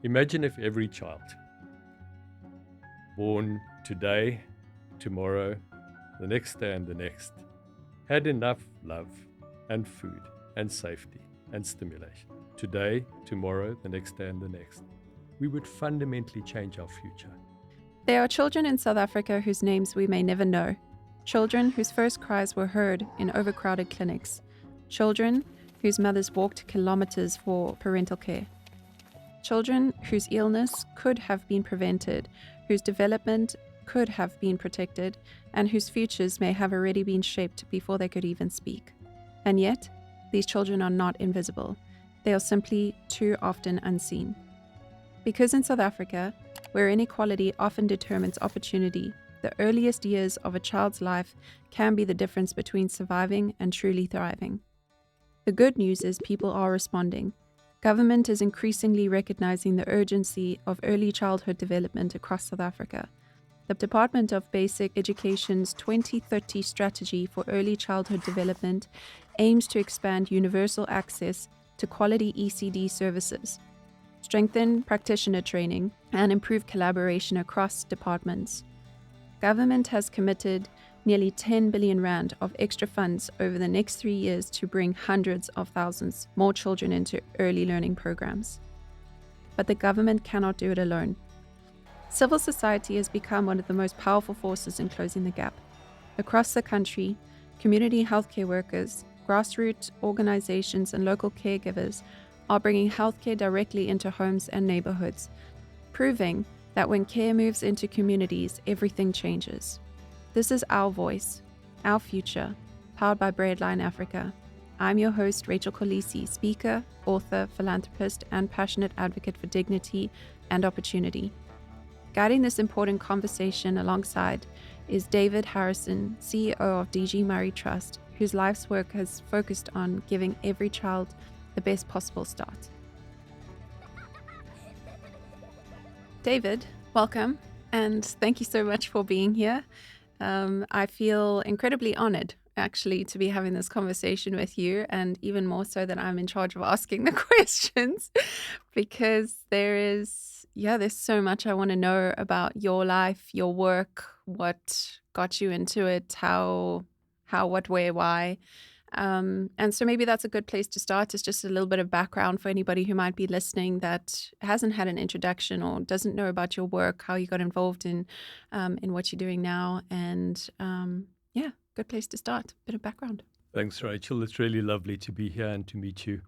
Imagine if every child born today, tomorrow, the next day, and the next had enough love and food and safety and stimulation. Today, tomorrow, the next day, and the next. We would fundamentally change our future. There are children in South Africa whose names we may never know. Children whose first cries were heard in overcrowded clinics. Children whose mothers walked kilometers for parental care. Children whose illness could have been prevented, whose development could have been protected, and whose futures may have already been shaped before they could even speak. And yet, these children are not invisible. They are simply too often unseen. Because in South Africa, where inequality often determines opportunity, the earliest years of a child's life can be the difference between surviving and truly thriving. The good news is people are responding. Government is increasingly recognizing the urgency of early childhood development across South Africa. The Department of Basic Education's 2030 strategy for early childhood development aims to expand universal access to quality ECD services, strengthen practitioner training, and improve collaboration across departments. Government has committed nearly 10 billion rand of extra funds over the next 3 years to bring hundreds of thousands more children into early learning programs. But the government cannot do it alone. Civil society has become one of the most powerful forces in closing the gap. Across the country, community healthcare workers, grassroots organizations, and local caregivers are bringing healthcare directly into homes and neighborhoods, proving that when care moves into communities, everything changes. This is our voice, our future, powered by Breadline Africa. I'm your host, Rachel Kolisi, speaker, author, philanthropist, and passionate advocate for dignity and opportunity. Guiding this important conversation alongside is David Harrison, CEO of DG Murray Trust, whose life's work has focused on giving every child the best possible start. David, welcome, and thank you so much for being here. I feel incredibly honored, actually, to be having this conversation with you, and even more so that I'm in charge of asking the questions, because there's so much I want to know about your life, your work, what got you into it, how, what, where, why. And so maybe that's a good place to start, is just a little bit of background for anybody who might be listening that hasn't had an introduction or doesn't know about your work, how you got involved in what you're doing now. And good place to start. Bit of background. Thanks, Rachel. It's really lovely to be here and to meet you.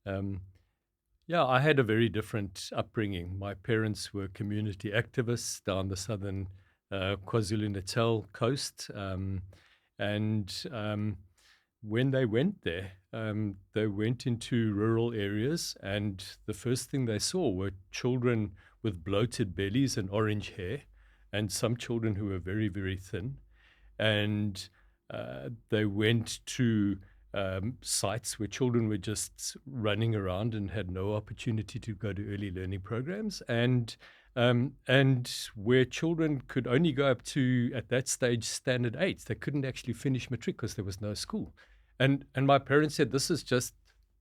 I had a very different upbringing. My parents were community activists down the southern KwaZulu-Natal coast. When they went there, they went into rural areas, and the first thing they saw were children with bloated bellies and orange hair, and some children who were very, very thin. And they went to sites where children were just running around and had no opportunity to go to early learning programs, and where children could only go up to, at that stage, standard 8. They couldn't actually finish matric because there was no school. And my parents said, this is just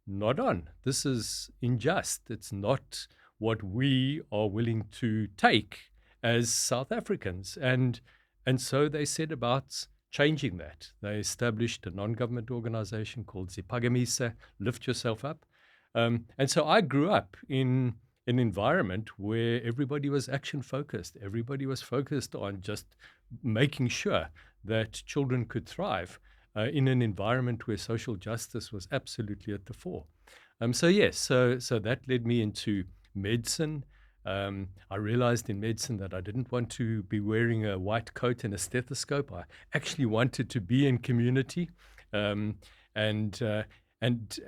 not on. This is unjust. It's not what we are willing to take as South Africans. And so they set about changing that. They established a non-government organization called Ziphakamisa, Lift Yourself Up. And so I grew up in an environment where everybody was action-focused. Everybody was focused on just making sure that children could thrive in an environment where social justice was absolutely at the fore. So that led me into medicine. I realized in medicine that I didn't want to be wearing a white coat and a stethoscope. I actually wanted to be in community, and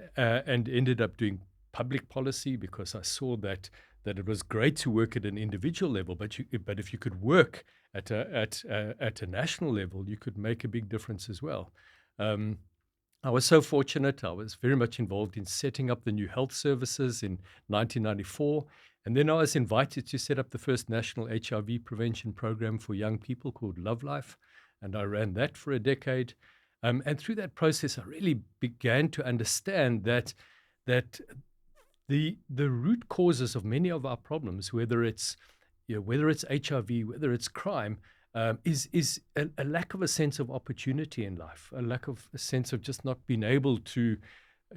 ended up doing public policy because I saw that it was great to work at an individual level, but if you could work at a national level, you could make a big difference as well. I was so fortunate. I was very much involved in setting up the new health services in 1994. And then I was invited to set up the first national HIV prevention program for young people called Love Life. And I ran that for a decade. And through that process, I really began to understand that the root causes of many of our problems, whether it's HIV, whether it's crime, is a lack of a sense of opportunity in life, a lack of a sense of just not being able to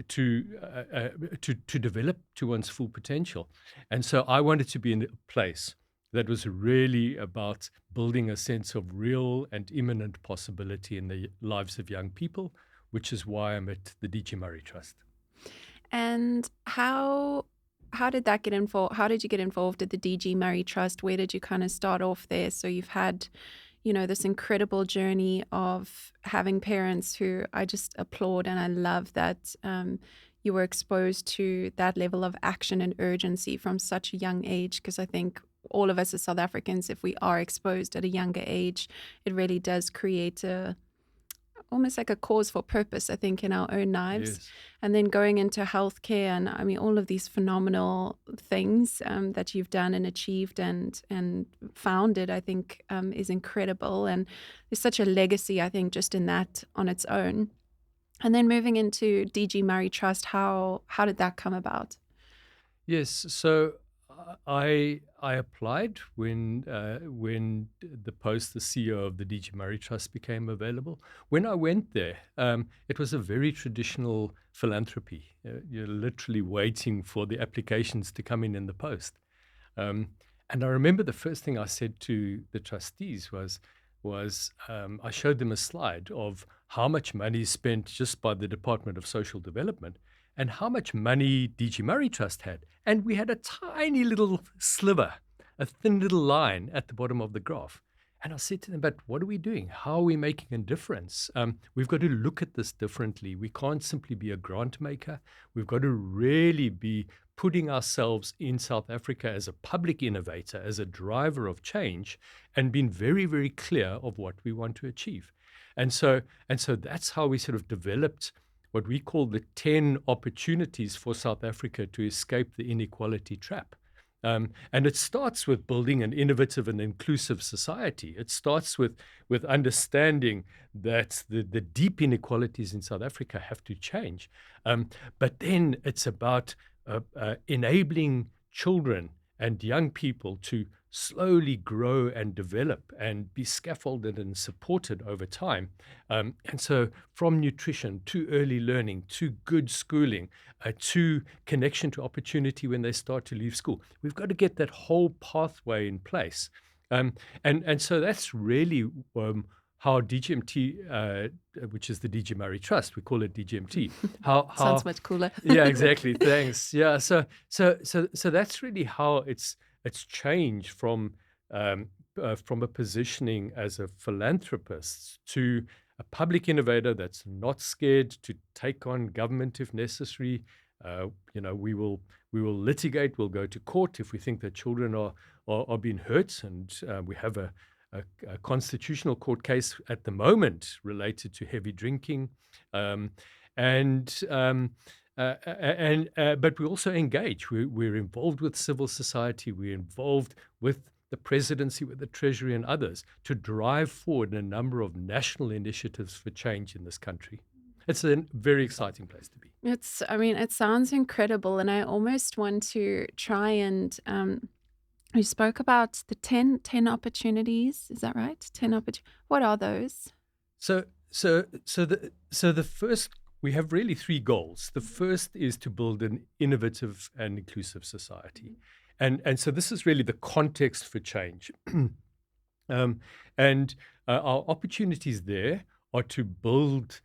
to develop to one's full potential. And so I wanted to be in a place that was really about building a sense of real and imminent possibility in the lives of young people, which is why I'm at the DG Murray Trust. And how did that get involved? How did you get involved at the DG Murray Trust? Where did you kind of start off there? So you've had, this incredible journey of having parents who I just applaud, and I love that you were exposed to that level of action and urgency from such a young age. Because I think all of us as South Africans, if we are exposed at a younger age, it really does create almost like a cause for purpose, I think, in our own lives. Yes. And then going into healthcare, and I mean, all of these phenomenal things that you've done and achieved and founded, I think, is incredible. And there's such a legacy, I think, just in that on its own. And then moving into DG Murray Trust, how did that come about? Yes, so I applied when the CEO of the DG Murray Trust became available. When I went there, it was a very traditional philanthropy. You're literally waiting for the applications to come in the post. And I remember the first thing I said to the trustees was I showed them a slide of how much money is spent just by the Department of Social Development and how much money DG Murray Trust had. And we had a tiny little sliver, a thin little line at the bottom of the graph. And I said to them, but what are we doing? How are we making a difference? We've got to look at this differently. We can't simply be a grant maker. We've got to really be putting ourselves in South Africa as a public innovator, as a driver of change, and being very, very clear of what we want to achieve. And so that's how we sort of developed what we call the 10 opportunities for South Africa to escape the inequality trap. And it starts with building an innovative and inclusive society. It starts with understanding that the deep inequalities in South Africa have to change. But then it's about enabling children and young people to slowly grow and develop and be scaffolded and supported over time. And so from nutrition to early learning to good schooling to connection to opportunity when they start to leave school, we've got to get that whole pathway in place. And so that's really how DGMT, which is the DG Murray Trust, we call it DGMT. How Sounds much cooler. Yeah, exactly. Thanks. Yeah. So that's really how it's changed from a positioning as a philanthropist to a public innovator that's not scared to take on government if necessary. We will litigate. We'll go to court if we think that children are being hurt, and we have a constitutional court case at the moment related to heavy drinking, but we also engage. We're involved with civil society. We're involved with the presidency, with the treasury and others to drive forward a number of national initiatives for change in this country. It's a very exciting place to be. It sounds incredible. And I almost want to try and, you spoke about the 10 opportunities. Is that right? 10 opportunities. What are those? So the first, we have really three goals. The first is to build an innovative and inclusive society. And so this is really the context for change. Our opportunities there are to build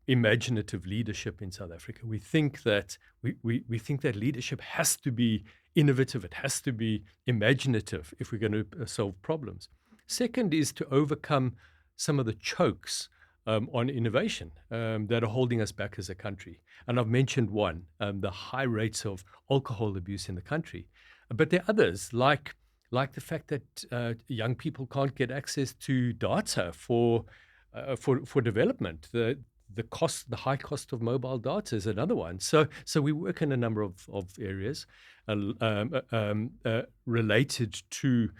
imaginative leadership in South Africa. We think that we think that leadership has to be innovative. It has to be imaginative if we're going to solve problems. Second is to overcome some of the chokes on innovation that are holding us back as a country. And I've mentioned one, the high rates of alcohol abuse in the country. But there are others, like the fact that young people can't get access to data for development. The high cost of mobile data is another one. So we work in a number of areas related to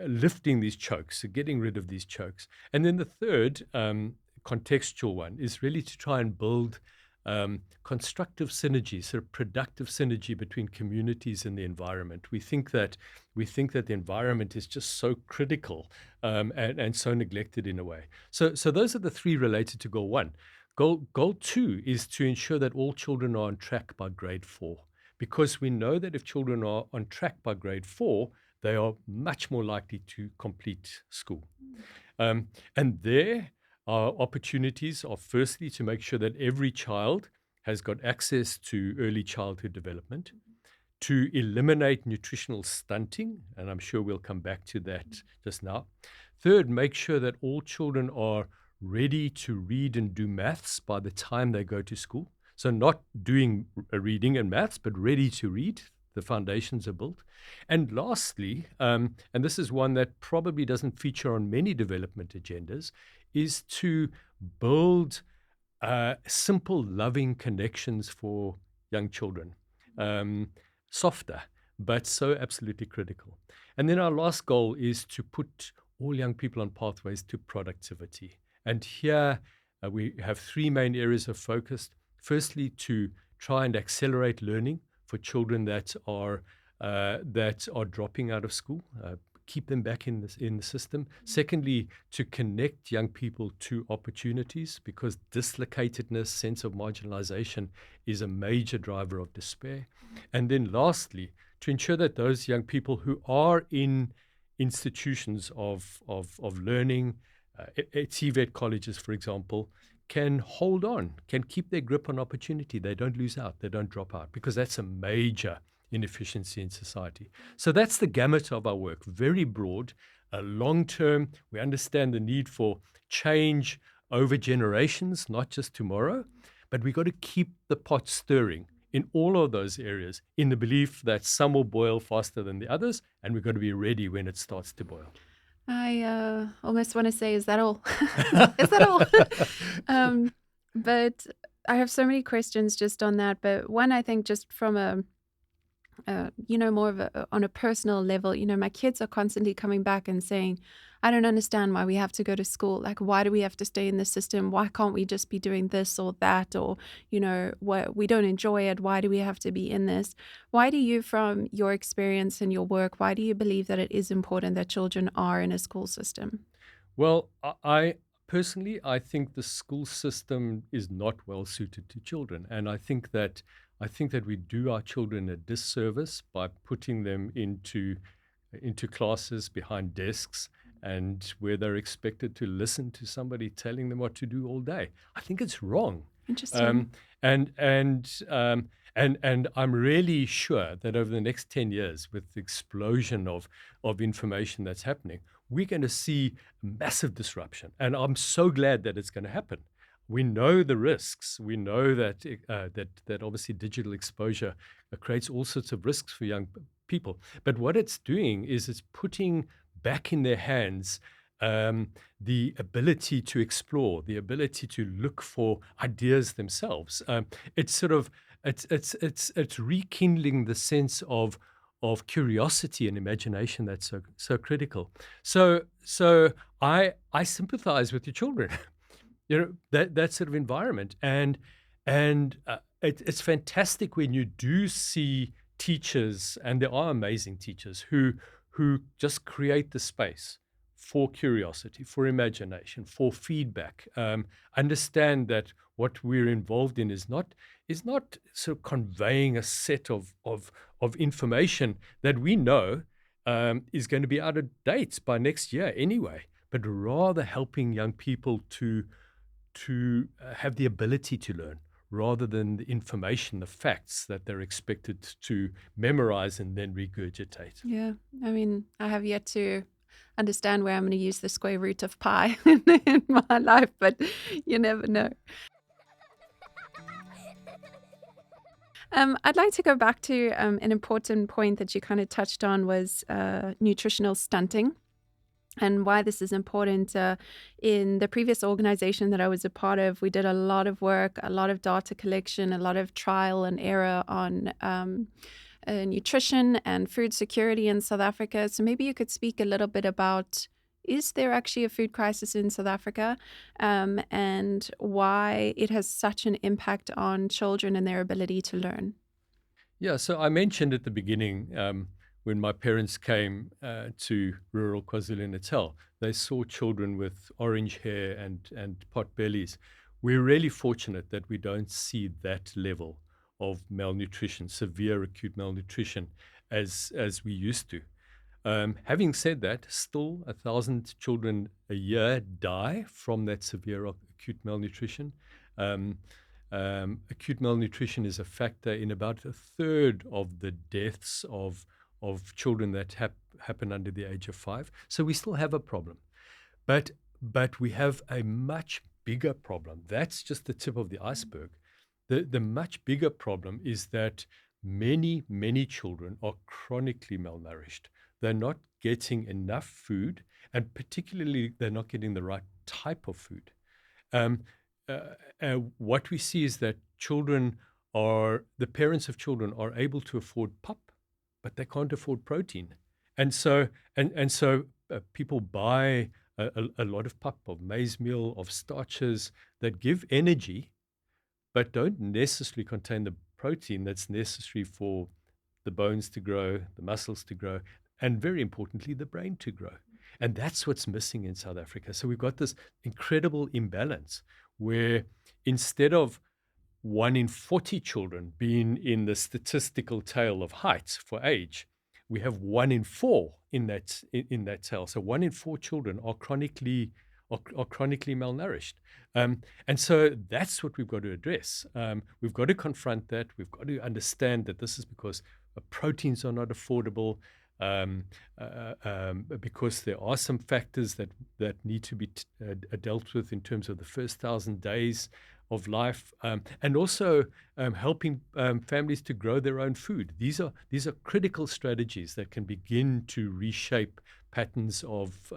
lifting these chokes, so getting rid of these chokes. And then the third contextual one is really to try and build constructive synergy, sort of productive synergy between communities and the environment. We think that the environment is just so critical and so neglected in a way. So those are the three related to goal one. Goal two is to ensure that all children are on track by grade 4, because we know that if children are on track by grade 4, they are much more likely to complete school. And there our opportunities are firstly to make sure that every child has got access to early childhood development, to eliminate nutritional stunting, and I'm sure we'll come back to that just now. Third, make sure that all children are ready to read and do maths by the time they go to school. So not doing reading and maths, but ready to read. The foundations are built. And lastly, and this is one that probably doesn't feature on many development agendas, is to build simple, loving connections for young children. Softer, but so absolutely critical. And then our last goal is to put all young people on pathways to productivity. And here we have three main areas of focus. Firstly, to try and accelerate learning for children that are dropping out of school, keep them back in the system. Secondly, to connect young people to opportunities, because dislocatedness, sense of marginalization is a major driver of despair. And then lastly, to ensure that those young people who are in institutions of learning, at TVET colleges, for example, can hold on, can keep their grip on opportunity. They don't lose out, they don't drop out, because that's a major inefficiency in society. So that's the gamut of our work, very broad, long-term. We understand the need for change over generations, not just tomorrow, but we've got to keep the pot stirring in all of those areas, in the belief that some will boil faster than the others, and we've got to be ready when it starts to boil. I almost want to say, is that all? Is that all? But I have so many questions just on that. But one, I think just from a more of on a personal level, my kids are constantly coming back and saying, I don't understand why we have to go to school. Like, why do we have to stay in the system? Why can't we just be doing this or that? Or, we don't enjoy it. Why do we have to be in this? Why do you, from your experience and your work, why do you believe that it is important that children are in a school system? Well, I personally, I think the school system is not well suited to children. And I think that we do our children a disservice by putting them into classes behind desks and where they're expected to listen to somebody telling them what to do all day. I think it's wrong. Interesting. And I'm really sure that over the next 10 years, with the explosion of information that's happening, we're going to see massive disruption. And I'm so glad that it's going to happen. We know the risks. We know that that obviously digital exposure creates all sorts of risks for young people. But what it's doing is it's putting back in their hands the ability to explore, the ability to look for ideas themselves. It's rekindling the sense of curiosity and imagination that's so critical. So I sympathize with your children. That sort of environment, and it's fantastic when you do see teachers, and there are amazing teachers who just create the space for curiosity, for imagination, for feedback. Understand that what we're involved in is not sort of conveying a set of information that we know is going to be out of date by next year anyway, but rather helping young people to have the ability to learn, rather than the information, the facts that they're expected to memorize and then regurgitate. Yeah, I mean, I have yet to understand where I'm going to use the square root of pi in my life, but you never know. I'd like to go back to an important point that you kind of touched on was nutritional stunting. And why this is important. In the previous organization that I was a part of, we did a lot of work, a lot of data collection, a lot of trial and error on nutrition and food security in South Africa. So maybe you could speak a little bit about, Is there actually a food crisis in South Africa, and why it has such an impact on children and their ability to learn? Yeah, so I mentioned at the beginning when my parents came to rural KwaZulu-Natal, they saw children with orange hair and pot bellies. We're really fortunate that we don't see that level of malnutrition, severe acute malnutrition, as we used to. Having said that, still 1,000 children a year die from that severe acute malnutrition. Um, Acute malnutrition is a factor in about a third of the deaths of children that happen under the age of 5. So we still have a problem, but we have a much bigger problem. That's just the tip of the iceberg. The much bigger problem is that many children are chronically malnourished. They're not getting enough food, and particularly they're not getting the right type of food. Um, what we see is that the parents of children are able to afford pop, but they can't afford protein. And so people buy a lot of pop, of maize meal, of starches that give energy, but don't necessarily contain the protein that's necessary for the bones to grow, the muscles to grow, and very importantly, the brain to grow. And that's what's missing in South Africa. So we've got this incredible imbalance where instead of 1 in 40 children being in the statistical tail of height for age, we have 1 in 4 in that tail. So 1 in 4 children are chronically malnourished. And so that's what we've got to address. We've got to confront that. We've got to understand that this is because proteins are not affordable, because there are some factors that need to be dealt with in terms of the first 1,000 days of life, and also helping families to grow their own food. These are critical strategies that can begin to reshape patterns of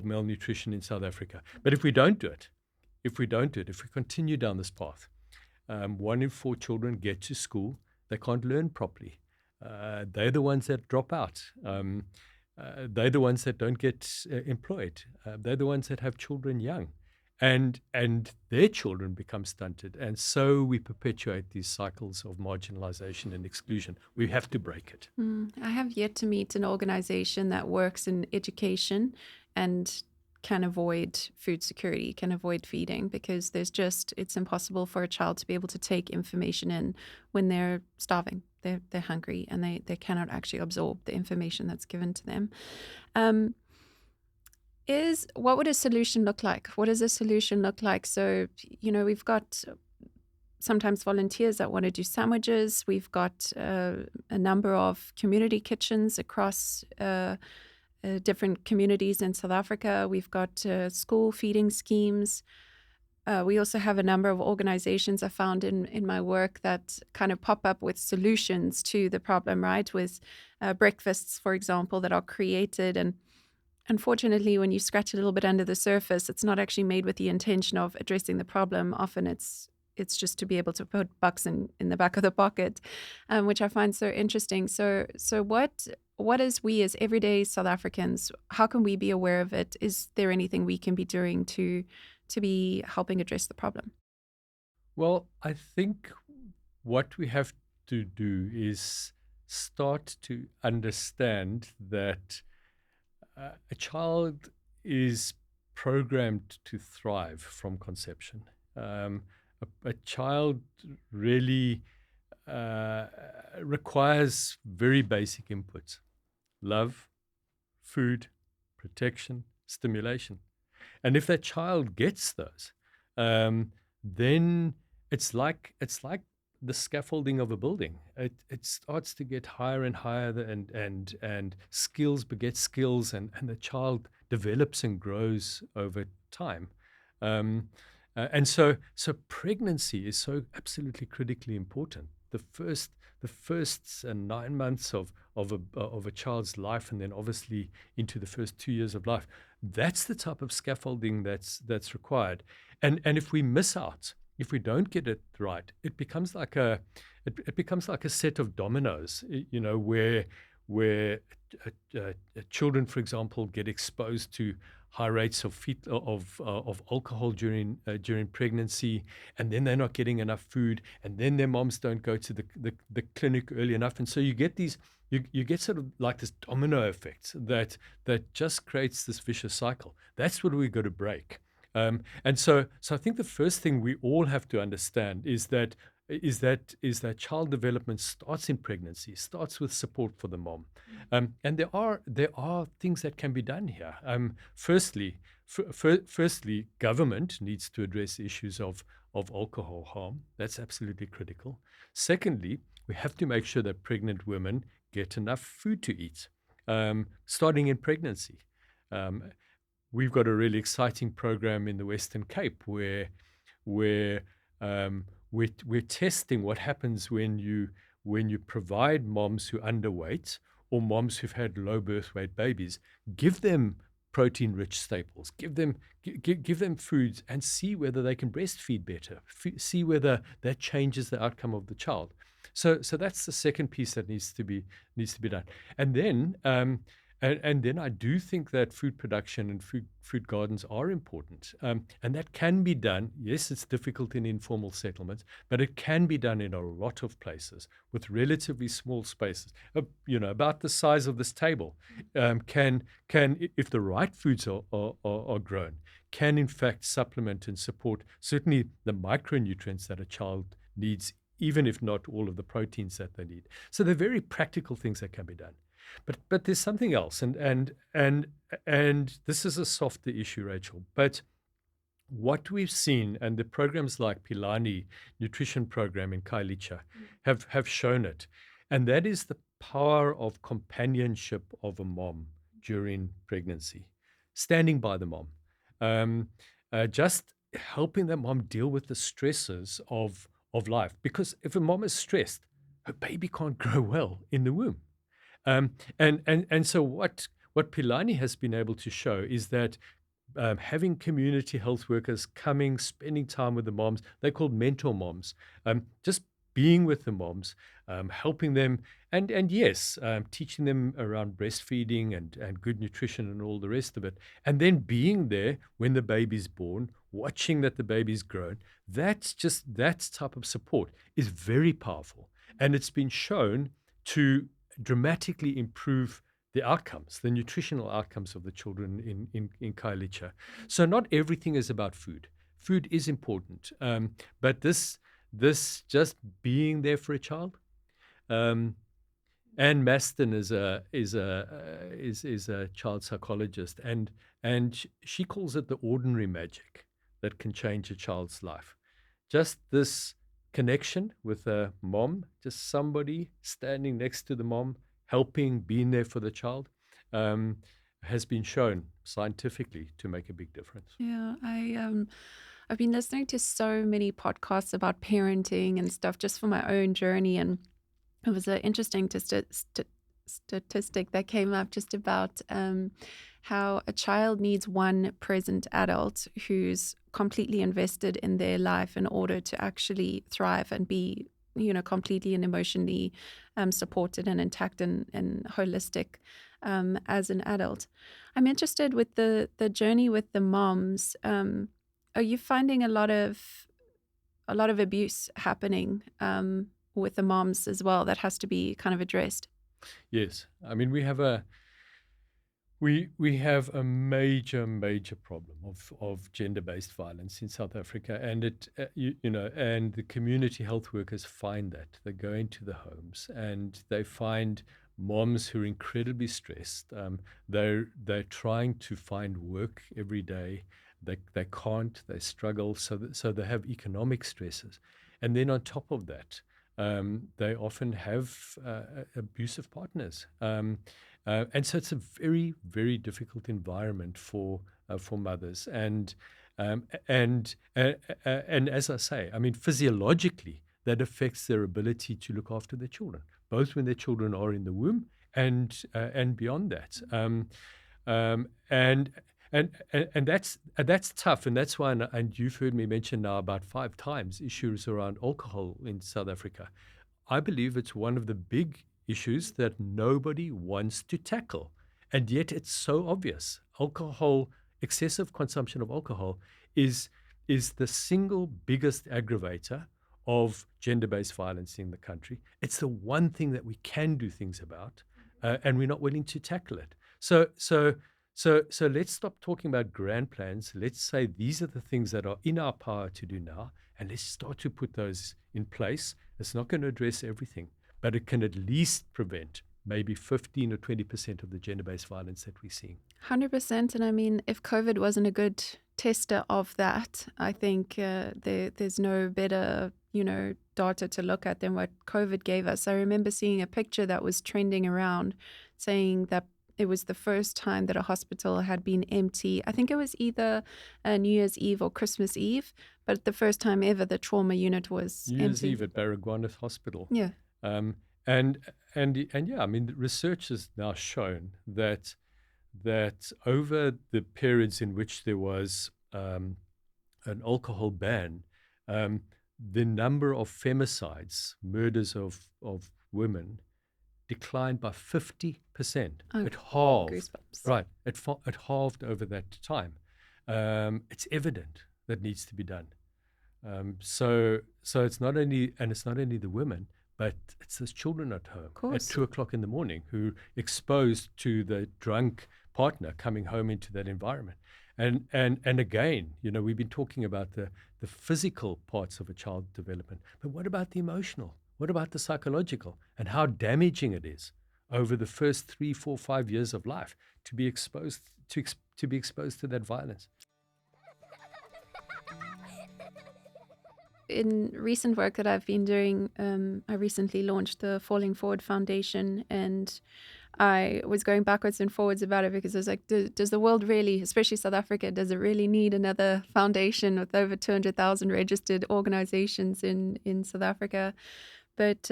malnutrition in South Africa. But if we continue down this path, 1 in 4 children get to school, they can't learn properly. They're the ones that drop out. They're the ones that don't get employed. They're the ones that have children young. And their children become stunted. And so we perpetuate these cycles of marginalization and exclusion. We have to break it. I have yet to meet an organization that works in education and can avoid food security, can avoid feeding, because it's impossible for a child to be able to take information in when they're starving. They're hungry, and they cannot actually absorb the information that's given to them. What would a solution look like? What does a solution look like? So, we've got sometimes volunteers that want to do sandwiches. We've got a number of community kitchens across different communities in South Africa. We've got school feeding schemes. We also have a number of organizations I found in my work that kind of pop up with solutions to the problem, right? With breakfasts, for example, that are created. And unfortunately, when you scratch a little bit under the surface, it's not actually made with the intention of addressing the problem. Often it's just to be able to put bucks in the back of the pocket, which I find so interesting. So what is we as everyday South Africans, how can we be aware of it? Is there anything we can be doing to be helping address the problem? Well, I think what we have to do is start to understand that a child is programmed to thrive from conception. A child really requires very basic inputs: love, food, protection, stimulation. And if that child gets those, then it's like the scaffolding of a building. It starts to get higher and higher, and skills beget skills, and the child develops and grows over time. And so pregnancy is so absolutely critically important. The first 9 months of a child's life, and then obviously into the first 2 years of life, that's the type of scaffolding that's required. And if we miss out, if we don't get it right, it becomes like a set of dominoes, where where children, for example, get exposed to high rates of alcohol during pregnancy, and then they're not getting enough food, and then their moms don't go to the clinic early enough, and so you get these. You get sort of like this domino effect that just creates this vicious cycle. That's what we've got to break. And so I think the first thing we all have to understand is that child development starts in pregnancy, starts with support for the mom, and there are things that can be done here. Firstly, government needs to address issues of alcohol harm. That's absolutely critical. Secondly, we have to make sure that pregnant women get enough food to eat, starting in pregnancy. Um, we've got a really exciting program in the Western Cape where we're testing what happens when you provide moms who are underweight or moms who've had low birth weight babies, give them protein-rich staples, give them foods, and see whether they can breastfeed better, see whether that changes the outcome of the child. So that's the second piece that needs to be done, and then. And then I do think that food production and food gardens are important. And that can be done. Yes, it's difficult in informal settlements, but it can be done in a lot of places with relatively small spaces, about the size of this table. Can if the right foods are grown, can in fact supplement and support certainly the micronutrients that a child needs, even if not all of the proteins that they need. So they're very practical things that can be done. But there's something else, and this is a softer issue, Rachel. But what we've seen, and the programs like Pilani Nutrition Program in Kailicha have shown it, and that is the power of companionship of a mom during pregnancy, standing by the mom, just helping that mom deal with the stresses of life. Because if a mom is stressed, her baby can't grow well in the womb. And so what Pilani has been able to show is that having community health workers coming, spending time with the moms, they're called mentor moms, just being with the moms, helping them, and yes, teaching them around breastfeeding and good nutrition and all the rest of it, and then being there when the baby's born, watching that the baby's grown. That type of support is very powerful, and it's been shown to dramatically improve the outcomes, the nutritional outcomes of the children in Kailicha. So not everything is about food. Food is important, but this just being there for a child. Anne Maston is a child psychologist, and she calls it the ordinary magic that can change a child's life. Just this connection with a mom, just somebody standing next to the mom, helping, being there for the child, has been shown scientifically to make a big difference. Yeah, I've been listening to so many podcasts about parenting and stuff just for my own journey, and it was an interesting statistic that came up just about how a child needs one present adult who's completely invested in their life in order to actually thrive and be, completely and emotionally supported and intact and holistic as an adult. I'm interested with the journey with the moms. Are you finding a lot of abuse happening with the moms as well that has to be kind of addressed? Yes, I mean we have a major problem of gender-based violence in South Africa, and and the community health workers find that. They go into the homes and they find moms who are incredibly stressed. They're trying to find work every day. They can't. They struggle. So they have economic stresses, and then on top of that, they often have abusive partners. And so it's a very, very difficult environment for mothers. And as I say, I mean, physiologically, that affects their ability to look after their children, both when their children are in the womb and beyond that. And that's tough, and that's why. And you've heard me mention now about 5 times issues around alcohol in South Africa. I believe it's one of the big issues that nobody wants to tackle. And yet it's so obvious. Alcohol, excessive consumption of alcohol is the single biggest aggravator of gender-based violence in the country. It's the one thing that we can do things about, and we're not willing to tackle it. So let's stop talking about grand plans. Let's say these are the things that are in our power to do now, and let's start to put those in place. It's not going to address everything, but it can at least prevent maybe 15 or 20% of the gender-based violence that we're seeing. 100%. And I mean, if COVID wasn't a good tester of that, I think there's no better, data to look at than what COVID gave us. I remember seeing a picture that was trending around saying that it was the first time that a hospital had been empty. I think it was either New Year's Eve or Christmas Eve, but the first time ever the trauma unit was New Year's empty. Eve at Baragwanath Hospital. Yeah. And yeah, I mean, the research has now shown that over the periods in which there was an alcohol ban, the number of femicides, murders of women, declined by 50%. Oh, it halved. goosebumps. Right. It halved over that time. It's evident that needs to be done. So it's not only the women, but it's those children at home at 2 o'clock in the morning who exposed to the drunk partner coming home into that environment. And again, we've been talking about the physical parts of a child's development, but what about the emotional? What about the psychological? And how damaging it is over the first 3, 4, 5 years of life to be exposed to that violence. In recent work that I've been doing, I recently launched the Falling Forward Foundation, and I was going backwards and forwards about it because I was like, does the world really, especially South Africa, does it really need another foundation with over 200,000 registered organizations in South Africa? But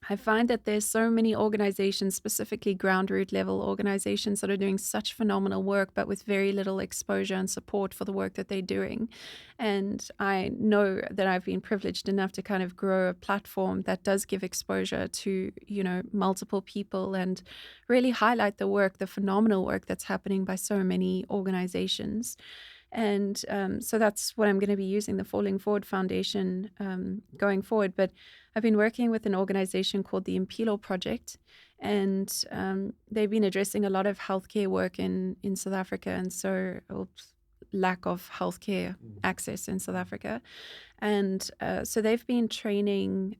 I find that there's so many organizations, specifically ground root level organizations, that are doing such phenomenal work, but with very little exposure and support for the work that they're doing. And I know that I've been privileged enough to kind of grow a platform that does give exposure to, multiple people and really highlight the work, the phenomenal work that's happening by so many organizations. And so that's what I'm going to be using the Falling Forward Foundation going forward. But I've been working with an organization called the Impilo Project, and they've been addressing a lot of healthcare work in South Africa, and so lack of healthcare access in South Africa. And so they've been training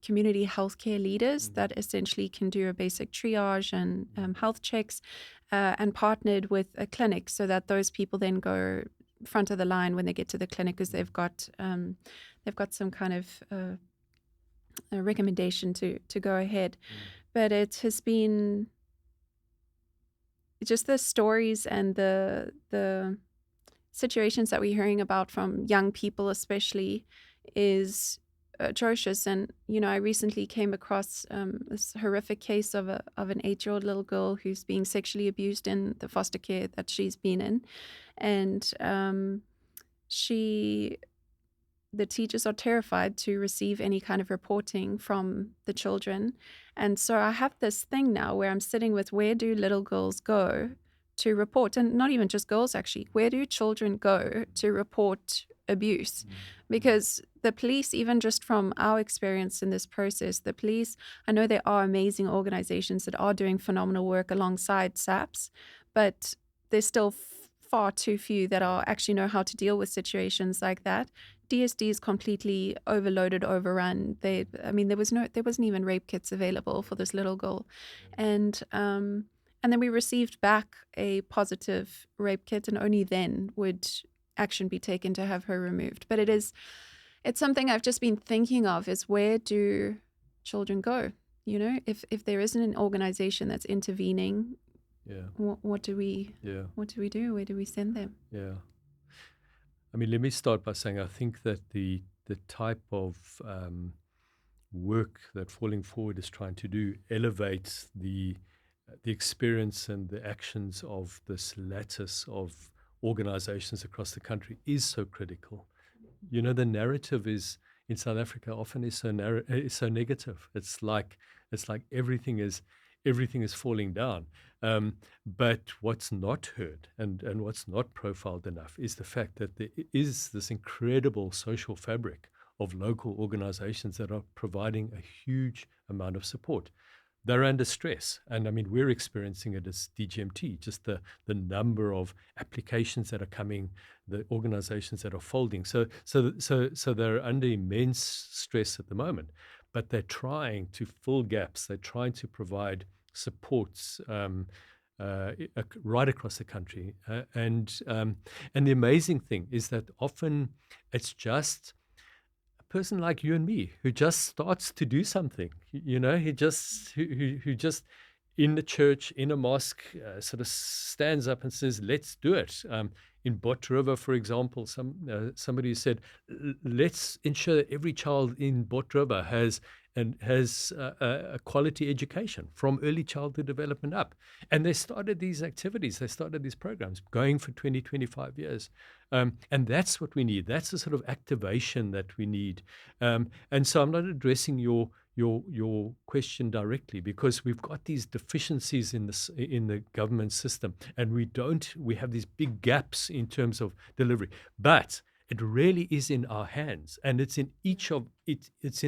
community healthcare leaders that essentially can do a basic triage and health checks, and partnered with a clinic so that those people then go front of the line when they get to the clinic, because they've got some kind of a recommendation to go ahead. But it has been just the stories and the situations that we're hearing about from young people especially is atrocious. And I recently came across this horrific case of an 8-year-old little girl who's being sexually abused in the foster care that she's been in, and the teachers are terrified to receive any kind of reporting from the children. And so I have this thing now where I'm sitting with, where do little girls go to report? And not even just girls, actually. Where do children go to report abuse? Because the police, even just from our experience in this process, the police, I know there are amazing organizations that are doing phenomenal work alongside SAPS, but there's still far too few that are actually know how to deal with situations like that. DSD is completely overloaded, overrun. There wasn't even rape kits available for this little girl, and then we received back a positive rape kit, and only then would action be taken to have her removed. But it's something I've just been thinking of, is where do children go? If there isn't an organization that's intervening, what do we do? Where do we send them? Yeah. I mean, let me start by saying I think that the type of work that Falling Forward is trying to do elevates the experience and the actions of this lattice of organizations across the country is so critical. The narrative is in South Africa often is is so negative. It's like everything is falling down. But what's not heard and what's not profiled enough is the fact that there is this incredible social fabric of local organizations that are providing a huge amount of support. They're under stress. And I mean, we're experiencing it as DGMT, just the number of applications that are coming, the organizations that are folding. So they're under immense stress at the moment, but they're trying to fill gaps. They're trying to provide supports right across the country. And the amazing thing is that often it's just person like you and me who just starts to do something, who just in the church, in a mosque, sort of stands up and says, let's do it. In Bot River, for example, somebody said, let's ensure that every child in Bot River has a quality education from early childhood development up. And they started these activities, they started these programs going for 20, 25 years. And that's what we need. That's the sort of activation that we need. And so I'm not addressing your question directly, because we've got these deficiencies in the government system, and we have these big gaps in terms of delivery. But it really is in our hands, and it's in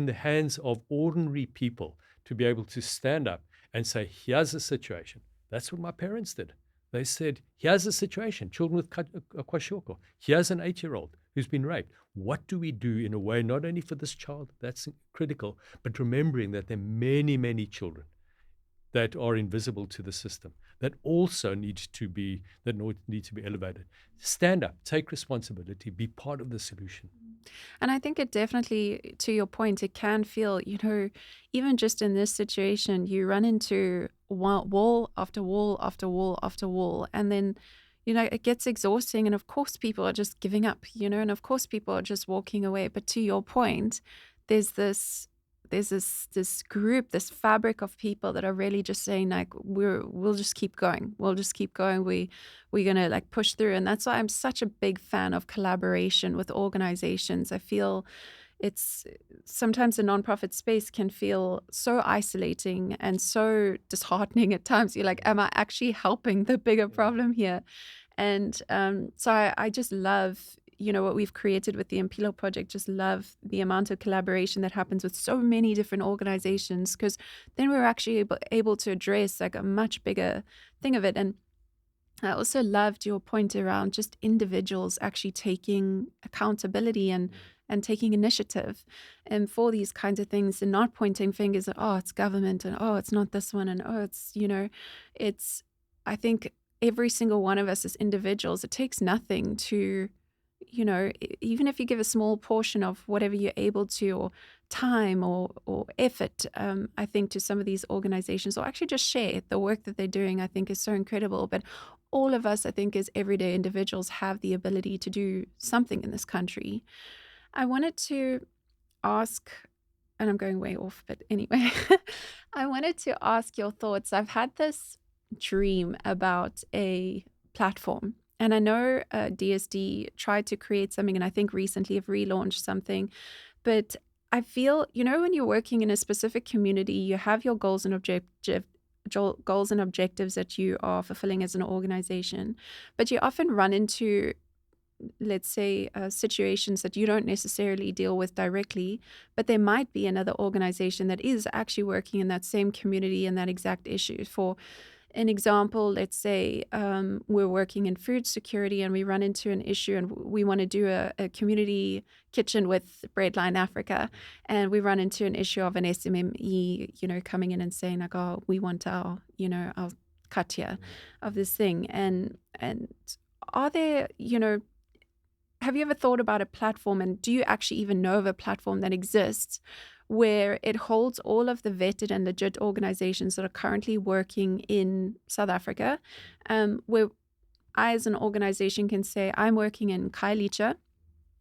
the hands of ordinary people to be able to stand up and say, here's a situation. That's what my parents did. They said, here's a situation, children with kwashiorkor. Here's an 8-year-old who's been raped. What do we do in a way, not only for this child, that's critical, but remembering that there are many, many children that are invisible to the system, that also need to be elevated. Stand up, take responsibility, be part of the solution. And I think it definitely, to your point, it can feel, even just in this situation, you run into wall after wall after wall after wall. And then, it gets exhausting. And of course, people are just giving up, and of course, people are just walking away. But to your point, there's this group, this fabric of people that are really just saying, like, we'll just keep going. We'll just keep going. We're going to like push through. And that's why I'm such a big fan of collaboration with organizations. I feel it's sometimes the nonprofit space can feel so isolating and so disheartening at times. You're like, am I actually helping the bigger problem here? And so I just love, what we've created with the Impilo Project. Just love the amount of collaboration that happens with so many different organizations, because then we're actually able to address like a much bigger thing of it. And I also loved your point around just individuals actually taking accountability and taking initiative and for these kinds of things, and not pointing fingers at, oh, it's government, and oh, it's not this one, and oh, it's I think every single one of us as individuals, it takes nothing to, even if you give a small portion of whatever you're able to, or time or effort, I think, to some of these organizations, or actually just share the work that they're doing, I think is so incredible. But all of us, I think, as everyday individuals, have the ability to do something in this country. I wanted to ask, and I'm going way off, but anyway, I wanted to ask your thoughts. I've had this dream about a platform, and I know DSD tried to create something, and I think recently have relaunched something, but I feel, when you're working in a specific community, you have your goals and objectives that you are fulfilling as an organization, but you often run into, let's say, situations that you don't necessarily deal with directly, but there might be another organization that is actually working in that same community and that exact issue. For an example, let's say we're working in food security and we run into an issue, and we want to do a community kitchen with Breadline Africa, and we run into an issue of an SMME, coming in and saying like, oh, we want our cut here of this thing. And are there, have you ever thought about a platform, and do you actually even know of a platform that exists where it holds all of the vetted and legit organizations that are currently working in South Africa, where I as an organization can say, I'm working in Khayelitsha,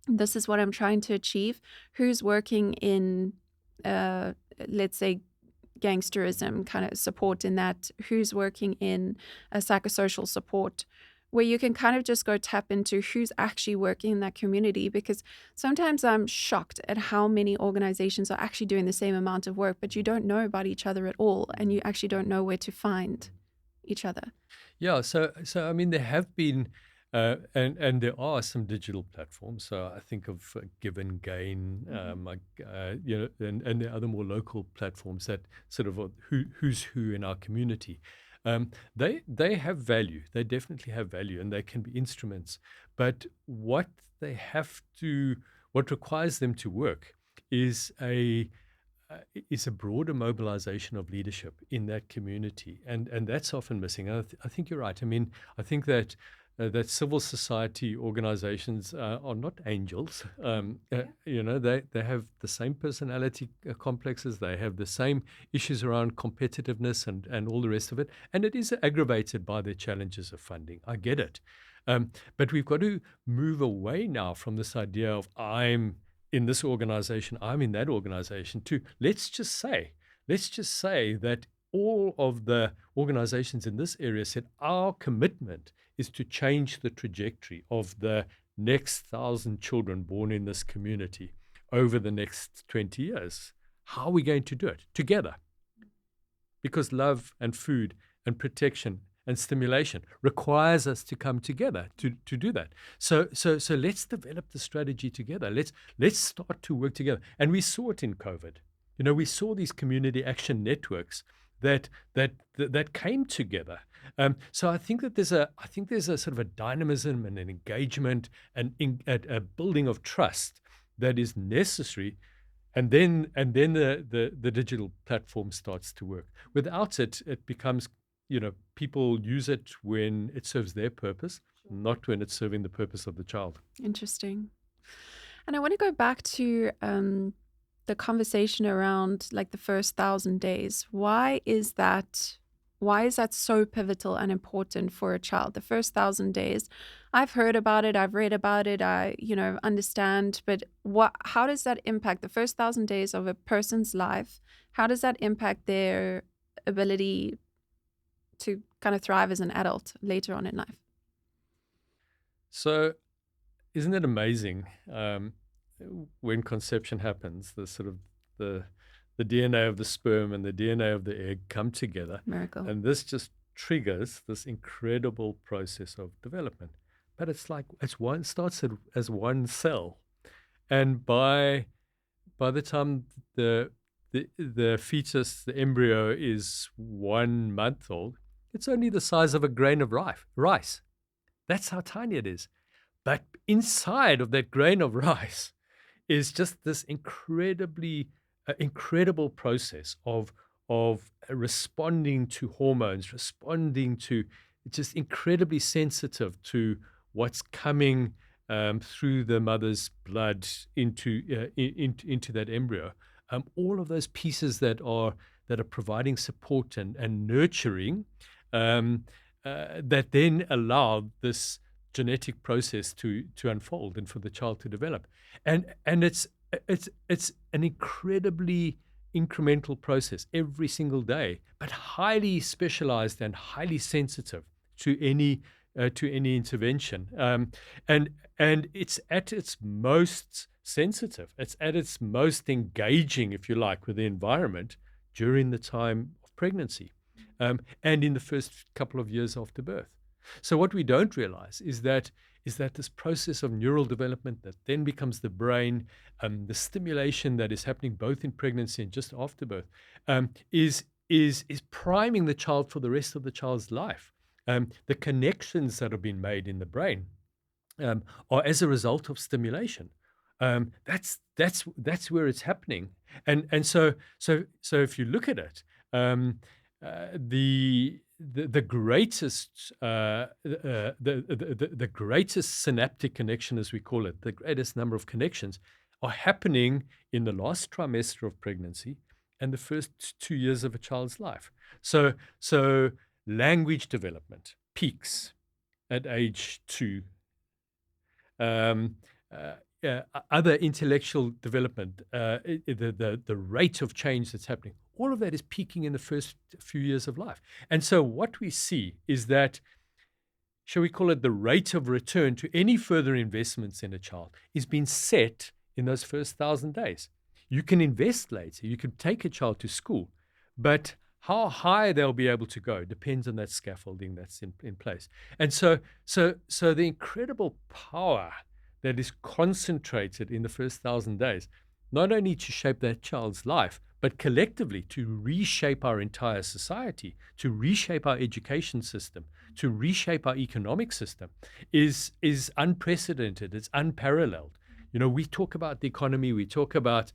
this is what I'm trying to achieve, who's working in, let's say, gangsterism kind of support in that, who's working in a psychosocial support, where you can kind of just go tap into who's actually working in that community. Because sometimes I'm shocked at how many organizations are actually doing the same amount of work, but you don't know about each other at all, and you actually don't know where to find each other. Yeah, so I mean, there have been, and there are some digital platforms. So I think of Give and Gain, and the other more local platforms that sort of are who's who in our community. They have value. They definitely have value, and they can be instruments. But what requires them to work is a broader mobilization of leadership in that community, and that's often missing. I think you're right. I mean, I think that civil society organizations are not angels. They have the same personality complexes. They have the same issues around competitiveness and all the rest of it, and it is aggravated by the challenges of funding. I get it, but we've got to move away now from this idea of I'm in this organization, I'm in that organization too. Let's just say that all of the organizations in this area said our commitment is to change the trajectory of the next 1,000 children born in this community over the next 20 years. How are we going to do it? Together. Because love and food and protection and stimulation requires us to come together to do that. So let's develop the strategy together. Let's start to work together. And we saw it in COVID. We saw these community action networks that came together. So I think there's a sort of a dynamism and an engagement and a building of trust that is necessary. And then the digital platform starts to work. Without it, it becomes, people use it when it serves their purpose, not when it's serving the purpose of the child. Interesting. And I want to go back to the conversation around like the first 1,000 days. Why is that so pivotal and important for a child? The first 1,000 days, I've heard about it, I've read about it, I understand, but how does that impact the first 1,000 days of a person's life? How does that impact their ability to kind of thrive as an adult later on in life? So isn't it amazing when conception happens, the DNA of the sperm and the DNA of the egg come together. Miracle. And this just triggers this incredible process of development. But it's like starts as one cell. And by the time the fetus, the embryo, is 1 month old, it's only the size of a grain of rice. That's how tiny it is. But inside of that grain of rice is just this incredible process of responding to hormones, responding to, just incredibly sensitive to what's coming through the mother's blood into that embryo. All of those pieces that are providing support and nurturing that then allow this genetic process to unfold and for the child to develop. And it's an incredibly incremental process every single day, but highly specialized and highly sensitive to any intervention. And it's at its most sensitive. It's at its most engaging, if you like, with the environment during the time of pregnancy, and in the first couple of years after birth. So what we don't realize is that this process of neural development that then becomes the brain, the stimulation that is happening both in pregnancy and just after birth, is priming the child for the rest of the child's life. The connections that have been made in the brain are as a result of stimulation. That's where it's happening, and so if you look at it, the greatest synaptic connection, as we call it, the greatest number of connections, are happening in the last trimester of pregnancy and the first 2 years of a child's life. So language development peaks at age 2. Other intellectual development, the rate of change that's happening, all of that is peaking in the first few years of life. And so what we see is that shall we call it, the rate of return to any further investments in a child is being set in those first 1,000 days. You can invest later, you can take a child to school, but how high they'll be able to go depends on that scaffolding that's in place. And so the incredible power that is concentrated in the first 1,000 days, not only to shape that child's life, but collectively to reshape our entire society, to reshape our education system, to reshape our economic system, is unprecedented. It's unparalleled. We talk about the economy, we talk about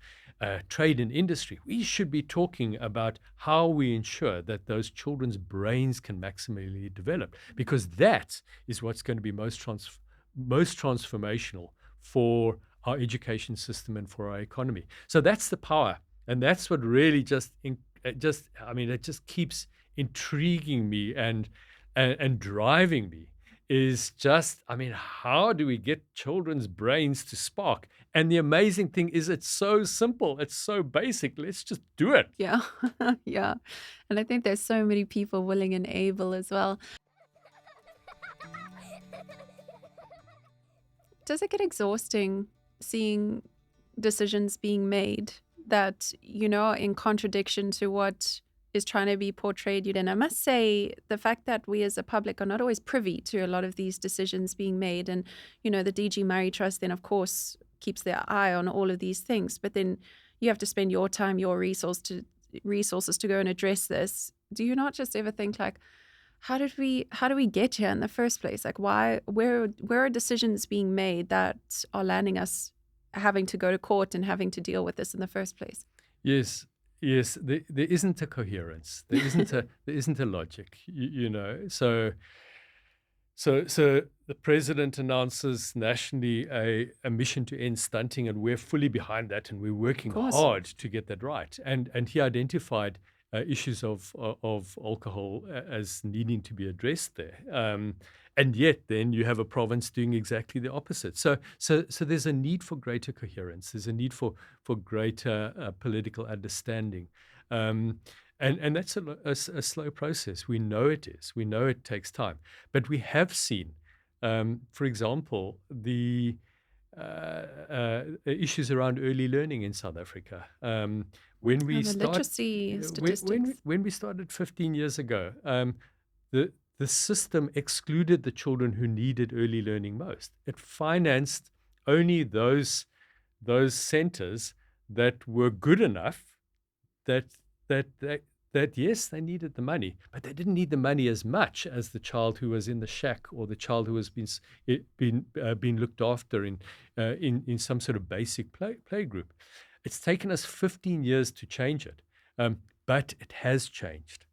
trade and industry. We should be talking about how we ensure that those children's brains can maximally develop, because that is what's going to be most transformational for our education system and for our economy. So that's the power. And that's what really it just keeps intriguing me and driving me, is just, how do we get children's brains to spark? And the amazing thing is it's so simple. It's so basic. Let's just do it. Yeah. Yeah. And I think there's so many people willing and able as well. Does it get exhausting seeing decisions being made that, are in contradiction to what is trying to be portrayed? And I must say, the fact that we as a public are not always privy to a lot of these decisions being made, and, the DG Murray Trust then, of course, keeps their eye on all of these things, but then you have to spend your time, your resources to go and address this. Do you not just ever think like, how do we get here in the first place? Like, where are decisions being made that are landing us having to go to court and having to deal with this in the first place? Yes. There isn't a coherence. There isn't a logic. So the president announces nationally a mission to end stunting, and we're fully behind that, and we're working hard to get that right. And he identified issues of alcohol as needing to be addressed there. And yet then you have a province doing exactly the opposite. So there's a need for greater coherence. There's a need for greater political understanding. And that's a slow process. We know it is. We know it takes time. But we have seen, for example, the issues around early learning in South Africa. When we literacy statistics. When we started 15 years ago, the system excluded the children who needed early learning most. It financed only those centers that were good enough that yes, they needed the money, but they didn't need the money as much as the child who was in the shack, or the child who was being looked after in some sort of basic play group. It's taken us 15 years to change it, but it has changed.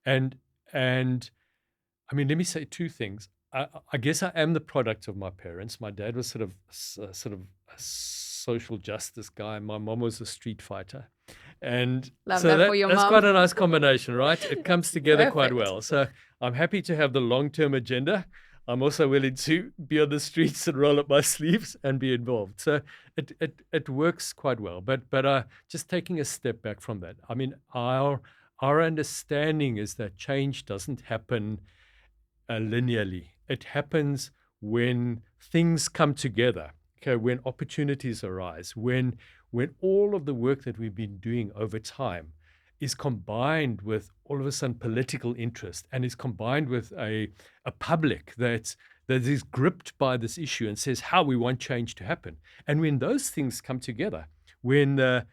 And let me say two things. I guess I am the product of my parents. My dad was sort of a social justice guy. My mom was a street fighter. And Love so that for your that's mom. quite a nice combination, right? It comes together quite well. So I'm happy to have the long-term agenda. I'm also willing to be on the streets and roll up my sleeves and be involved. So it works quite well. But just taking a step back from that, our understanding is that change doesn't happen linearly. It happens when things come together. Okay, when opportunities arise, when all of the work that we've been doing over time is combined with all of a sudden political interest, and is combined with a public that is gripped by this issue and says how we want change to happen. And when those things come together, when the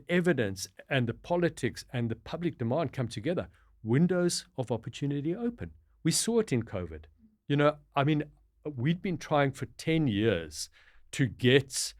evidence and the politics and the public demand come together, windows of opportunity open. We saw it in COVID. We'd been trying for 10 years to get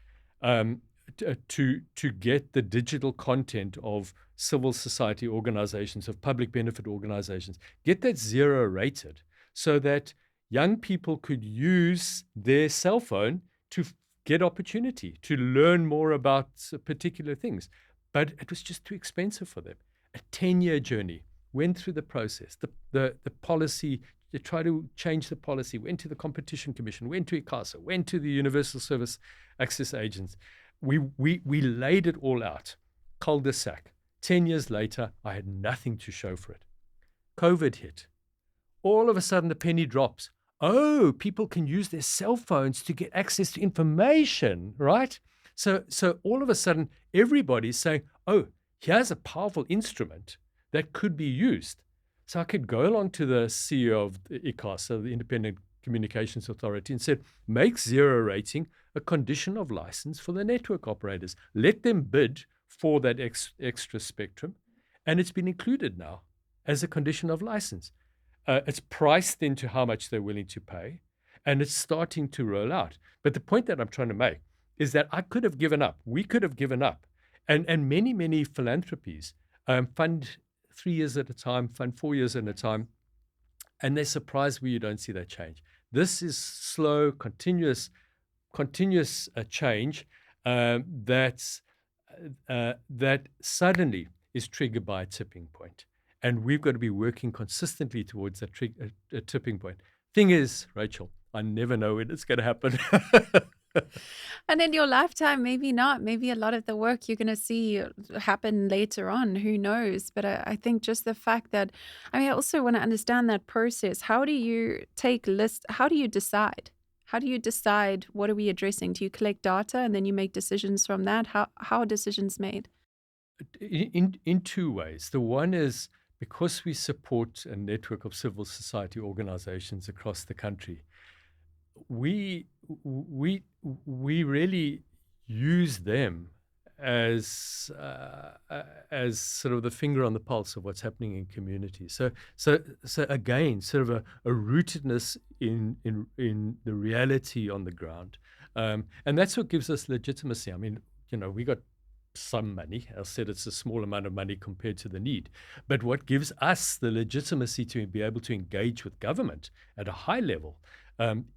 to get the digital content of civil society organizations, of public benefit organizations, get that zero rated, so that young people could use their cell phone to get opportunity, to learn more about particular things. But it was just too expensive for them. A 10-year journey, went through the process, the policy. They tried to change the policy, went to the Competition Commission, went to ICASA, went to the Universal Service Access Agents. We laid it all out, cul-de-sac. 10 years later, I had nothing to show for it. COVID hit. All of a sudden, the penny drops. oh, people can use their cell phones to get access to information, right? So all of a sudden, everybody's saying, oh, here's a powerful instrument that could be used. So I could go along to the CEO of the ICAS, so the Independent Communications Authority, and said, make zero rating a condition of license for the network operators. Let them bid for that extra spectrum, and it's been included now as a condition of license. It's priced into how much they're willing to pay, and it's starting to roll out. But the point that I'm trying to make is that I could have given up. We could have given up. And many philanthropies fund 3 years at a time, fund 4 years at a time, and they're surprised when you don't see that change. This is slow, continuous change that suddenly is triggered by a tipping point. And we've got to be working consistently towards a tipping point. Thing is, Rachel, I never know when it's going to happen. And in your lifetime, maybe not. Maybe a lot of the work you're going to see happen later on. Who knows? But I think just the fact that, I mean, I also want to understand that process. How do you take lists? How do you decide? How do you decide what are we addressing? Do you collect data and then you make decisions from that? How are decisions made? In two ways. The one is because we support a network of civil society organizations across the country, we we really use them as sort of the finger on the pulse of what's happening in communities. So again, sort of a rootedness in the reality on the ground, and that's what gives us legitimacy. I mean, we got some money. I said it's a small amount of money compared to the need. But what gives us the legitimacy to be able to engage with government at a high level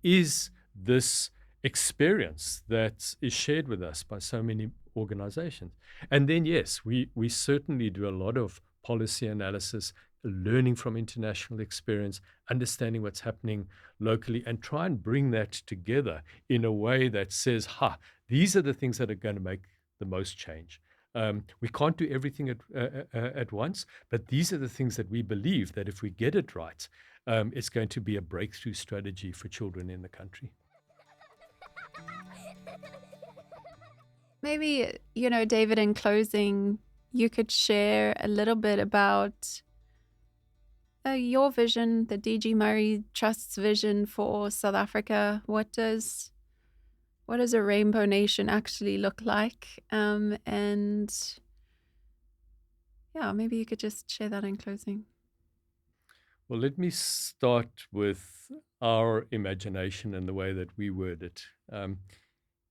is this experience that is shared with us by so many organizations. And then, yes, we certainly do a lot of policy analysis, learning from international experience, understanding what's happening locally, and try and bring that together in a way that says, these are the things that are going to make the most change. We can't do everything at once, but these are the things that we believe that if we get it right, it's going to be a breakthrough strategy for children in the country. Maybe, David, in closing, you could share a little bit about your vision, the DG Murray Trust's vision for South Africa. What does a rainbow nation actually look like? And yeah, maybe you could just share that in closing. Well, let me start with our imagination and the way that we word it.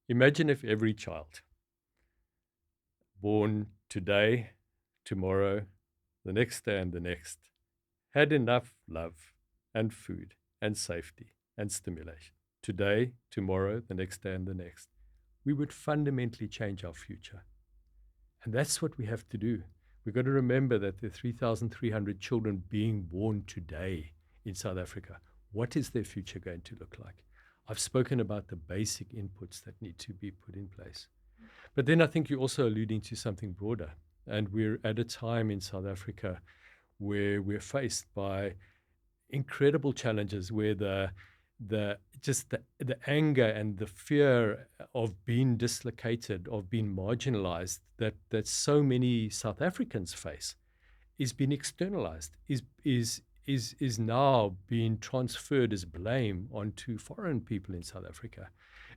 Imagine if every child born today, tomorrow, the next day, and the next had enough love and food and safety and stimulation. Today, tomorrow, the next day, and the next. We would fundamentally change our future. And that's what we have to do. We've got to remember that there are 3,300 children being born today in South Africa. What is their future going to look like? I've spoken about the basic inputs that need to be put in place. But then I think you're also alluding to something broader. And we're at a time in South Africa where we're faced by incredible challenges, where the anger and the fear of being dislocated, of being marginalized, that so many South Africans face, is being externalized, is now being transferred as blame onto foreign people in South Africa.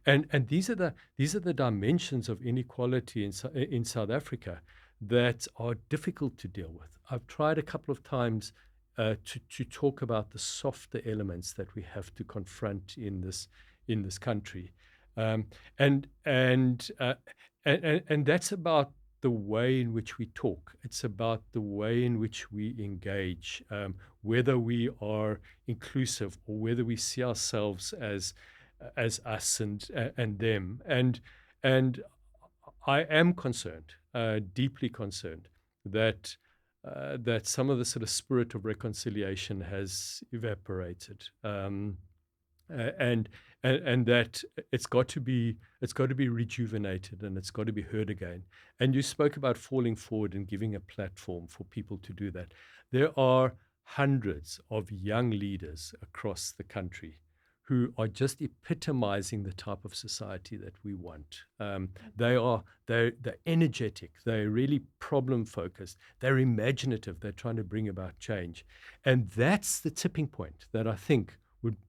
And these are the dimensions of inequality in South Africa that are difficult to deal with. I've tried a couple of times to talk about the softer elements that we have to confront in this country, and that's about the way in which we talk. It's about the way in which we engage, whether we are inclusive or whether we see ourselves as us and them. And I am concerned, deeply concerned, that some of the sort of spirit of reconciliation has evaporated, and that it's got to be rejuvenated, and it's got to be heard again. And you spoke about falling forward and giving a platform for people to do that. There are hundreds of young leaders across the country who are just epitomizing the type of society that we want. They're energetic, they're really problem focused, they're imaginative, they're trying to bring about change. And that's the tipping point that I think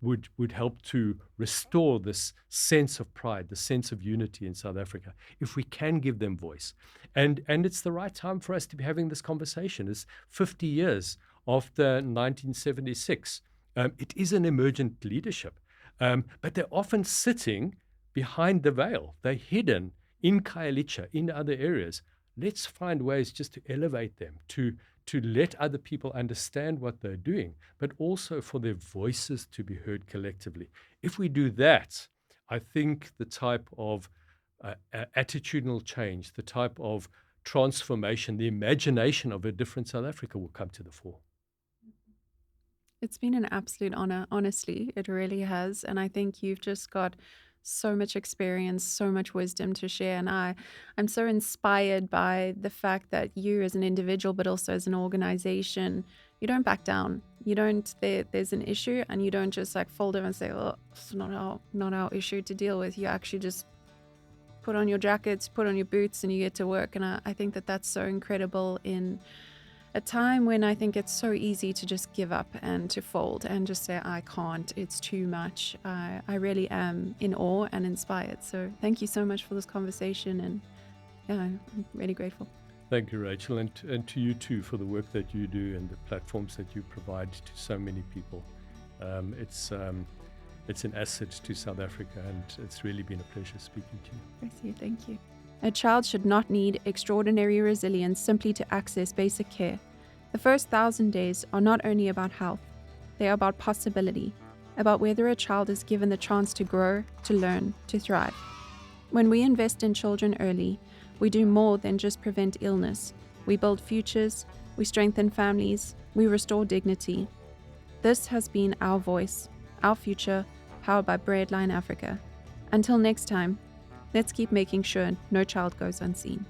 would help to restore this sense of pride, the sense of unity in South Africa, if we can give them voice. And it's the right time for us to be having this conversation. It's 50 years after 1976. It is an emergent leadership, but they're often sitting behind the veil. They're hidden in Khayelitsha, in other areas. Let's find ways just to elevate them, to let other people understand what they're doing, but also for their voices to be heard collectively. If we do that, I think the type of attitudinal change, the type of transformation, the imagination of a different South Africa will come to the fore. It's been an absolute honor, honestly. It really has. And I think you've just got so much experience, so much wisdom to share. And I'm so inspired by the fact that you as an individual, but also as an organization, you don't back down. You don't, there's an issue and you don't just like fold over and say, oh, it's not our issue to deal with. You actually just put on your jackets, put on your boots, and you get to work. And I think that that's so incredible in a time when I think it's so easy to just give up and to fold and just say, I can't, it's too much. I really am in awe and inspired. So thank you so much for this conversation. And yeah, I'm really grateful. Thank you, Rachel, and to you too for the work that you do and the platforms that you provide to so many people. It's an asset to South Africa, and it's really been a pleasure speaking to you. Bless you, thank you. A child should not need extraordinary resilience simply to access basic care. The first 1,000 days are not only about health, they are about possibility, about whether a child is given the chance to grow, to learn, to thrive. When we invest in children early, we do more than just prevent illness. We build futures, we strengthen families, we restore dignity. This has been Our Voice, Our Future, powered by Breadline Africa. Until next time, let's keep making sure no child goes unseen.